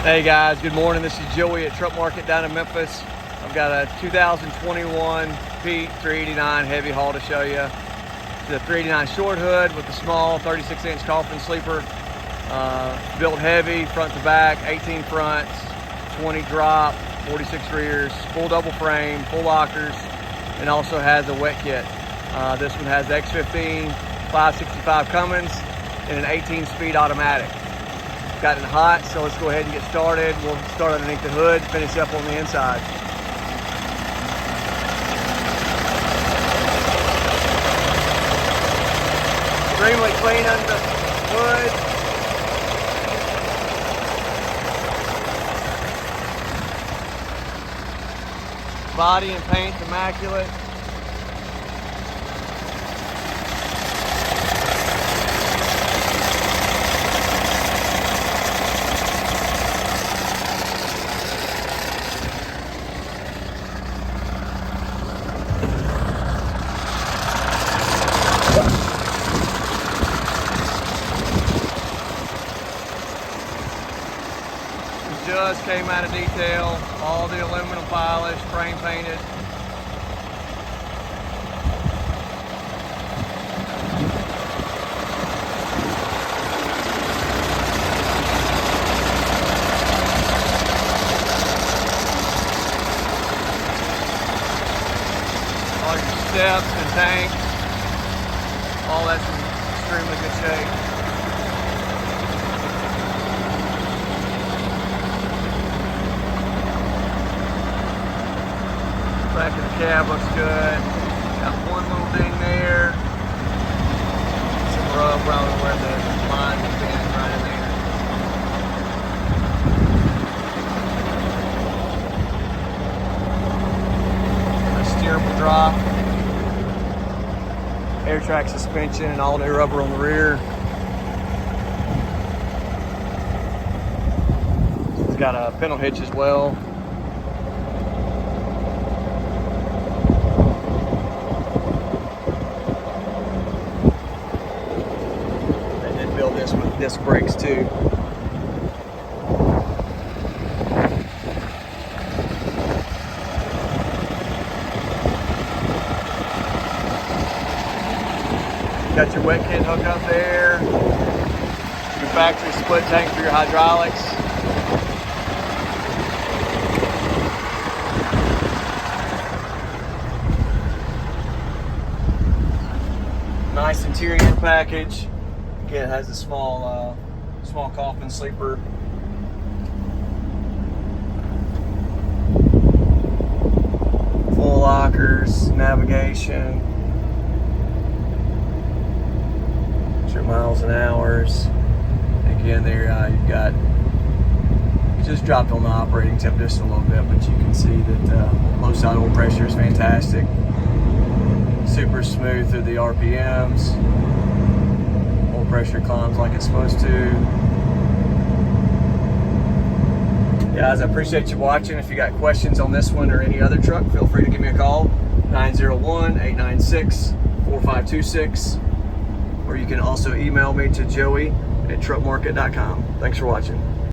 Hey guys, good morning. This is Joey at Truck Market down in Memphis. I've got a 2021 Pete 389 heavy haul to show you. It's a 389 short hood with a small 36-inch coffin sleeper. Built heavy, front to back, 18 fronts, 20 drop, 46 rears, full double frame, full lockers, and also has a wet kit. This one has X15 565 Cummins and an 18-speed automatic. Got it hot, so let's go ahead and get started. We'll start underneath the hood, finish up on the inside. Extremely clean under the hood. Body and paint immaculate. Just came out of detail, all the aluminum polish, frame painted. All your steps and tanks, all that's in extremely good shape. Back of the cab looks good. Got one little ding there. Some rub probably where the line has been right in there. A steerable drop. Air track suspension and all new rubber on the rear. It's got a pintle hitch as well. Build this with disc brakes too. Got your wet kit hook up there. Your factory split tank for your hydraulics. Nice interior package. Again, it has a small coffin sleeper. Full lockers, navigation. Your miles and hours. Again, there you've got just dropped on the operating temp just a little bit, but you can see that low side oil pressure is fantastic. Super smooth through the RPMs. Pressure climbs like it's supposed to. Guys, I appreciate you watching. If you got questions on this one or any other truck, feel free to give me a call, 901-896-4526, or you can also email me to joey@truckmarket.com. Thanks for watching.